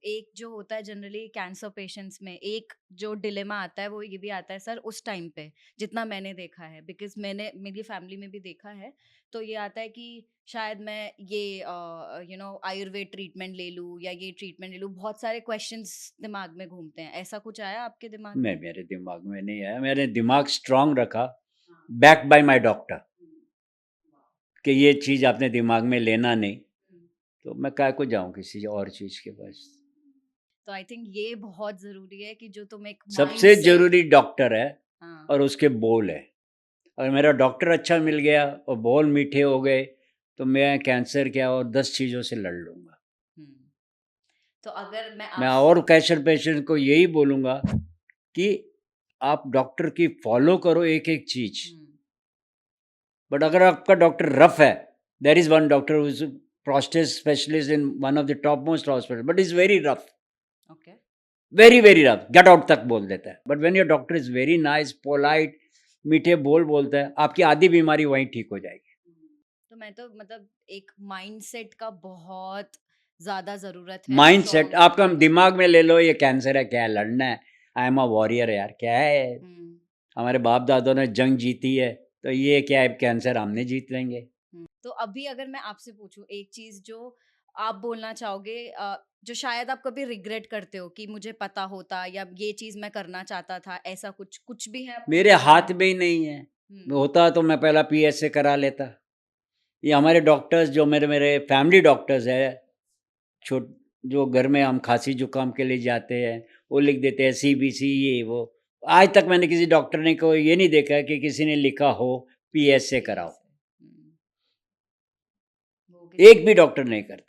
एक जो होता है जनरली कैंसर पेशेंट्स में, एक जो डिलेमा आता है वो ये भी आता है सर उस टाइम पे, जितना मैंने देखा है, बिकॉज मैंने मेरी फैमिली में भी देखा है, तो ये आता है कि शायद मैं ये आयुर्वेद ट्रीटमेंट ले लूँ या ये ट्रीटमेंट ले लूँ. बहुत सारे क्वेश्चंस दिमाग में घूमते हैं. ऐसा कुछ आया आपके दिमाग में? नहीं, मेरे दिमाग में नहीं आया. मैंने दिमाग स्ट्रांग रखा, बैक बाय माय डॉक्टर, कि ये चीज़ आपने दिमाग में लेना नहीं. तो मैं काय को जाऊं किसी और चीज़ के पास. तो आई थिंक ये बहुत जरूरी है कि जो तुम एक सबसे mindset- जरूरी डॉक्टर है हाँ. और उसके बोल है. अगर मेरा डॉक्टर अच्छा मिल गया और बोल मीठे हो गए तो मैं कैंसर क्या और 10 चीज़ों से लड़ लूँगा. तो अगर मैं और कैंसर पेशेंट को यही बोलूँगा कि आप डॉक्टर की फॉलो करो एक एक चीज़. बट अगर आपका डॉक्टर रफ है, there is one doctor who is prostate specialist in one of the top most hospitals, but is very rough. Okay. Very very rough. Get out तक बोल देता है. But when your doctor is very nice, polite, मीठे बोल बोलता है, आपकी आधी बीमारी वहीं ठीक हो जाएगी. तो मैं तो मतलब एक माइंडसेट का बहुत ज्यादा जरूरत है. माइंडसेट आपका दिमाग में ले लो, ये कैंसर है, क्या है, लड़ना है. आई एम अ वॉरियर यार, क्या है, हमारे बाप दादों ने जंग जीती है, तो ये क्या है, कैंसर हमने जीत लेंगे. तो अभी अगर मैं आपसे पूछूं एक चीज जो आप बोलना चाहोगे, जो शायद आप कभी रिग्रेट करते हो कि मुझे पता होता या ये चीज मैं करना चाहता था, ऐसा कुछ कुछ भी है आपके मेरे जीवन हाथ में? में ही नहीं है। हम्म, होता तो मैं पहला PSA करा लेता। ये हमारे डॉक्टर्स जो मेरे मेरे फैमिली डॉक्टर्स है, छोट जो घर में हम खांसी जुकाम के लिए जाते हैं, वो लिख देते हैं CBC ये वो। आज तक मैंने किसी डॉक्टर ने को ये नहीं देखा कि किसी ने लिखा हो PSA कराओ। हम्म, वो किसी एक भी डॉक्टर नहीं करता।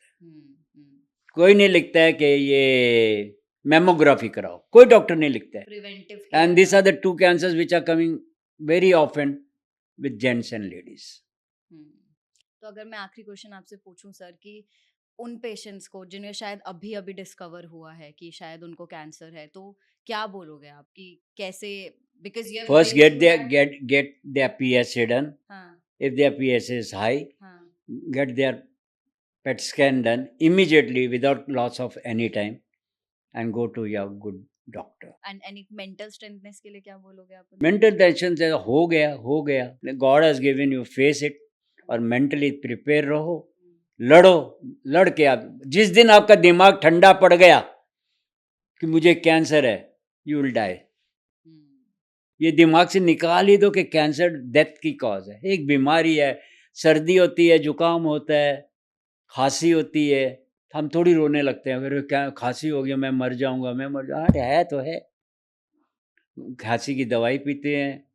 कोई नहीं लिखता है कि ये मेमोग्राफी कराओ, कोई डॉक्टर नहीं लिखता है। Preventive and this are the two cancers which are coming very often with gents and ladies. तो अगर मैं आखिरी क्वेश्चन आपसे पूछूं सर कि उन पेशेंट्स को जिन्हें शायद अभी अभी डिस्कवर हुआ है कि शायद उनको कैंसर है, तो क्या बोलोगे आप कि कैसे, because you first get their PSA done. हाँ If their PSA is high, हाँ get their PET scan done immediately without loss of any time and go to your good doctor. And any mental strengthness के लिए क्या बोलोगे आप? मेंटल टेंशन से हो गया, God has given you, face it और मेंटली प्रिपेयर रहो, लड़ो, लड़ के आप जिस दिन आपका दिमाग ठंडा पड़ गया कि मुझे कैंसर है, यू विल डाई। ये दिमाग से निकाल ही दो कि कैंसर डेथ की कॉज है। एक बीमारी है, सर्दी होती है, जुकाम होता है, खांसी होती है, हम थोड़ी रोने लगते हैं, अगर क्या खांसी हो गया मैं मर जाऊंगा, मैं मर जाऊंगा, है तो है। खांसी की दवाई पीते हैं,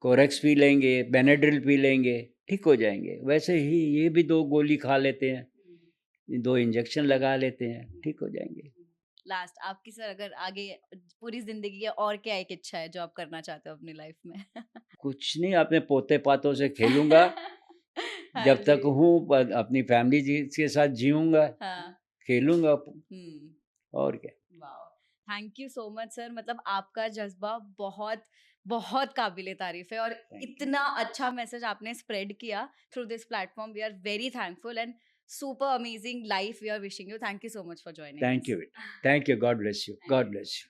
कोरेक्स पी लेंगे, बेनाड्रिल पी लेंगे, ठीक हो जाएंगे। वैसे ही ये भी 2 गोली खा लेते हैं, 2 इंजेक्शन लगा लेते हैं, ठीक हो जाएंगे। लास्ट आपकी सर, अगर आगे पूरी जिंदगी की और क्या एक इच्छा है जो आप करना चाहते हो अपनी लाइफ में? कुछ नहीं, अपने पोते पातों से खेलूंगा जब तक हूँ, अपनी फैमिली के साथ जीऊंगा, खेलूंगा, और क्या। Thank you so much sir, मतलब आपका जज्बा बहुत बहुत काबिले तारीफ है और इतना अच्छा मैसेज आपने स्प्रेड किया through this platform. We are very thankful and super amazing life we are wishing you. Thank you so much for joining Thank us. you. Thank you. God bless you. God bless you.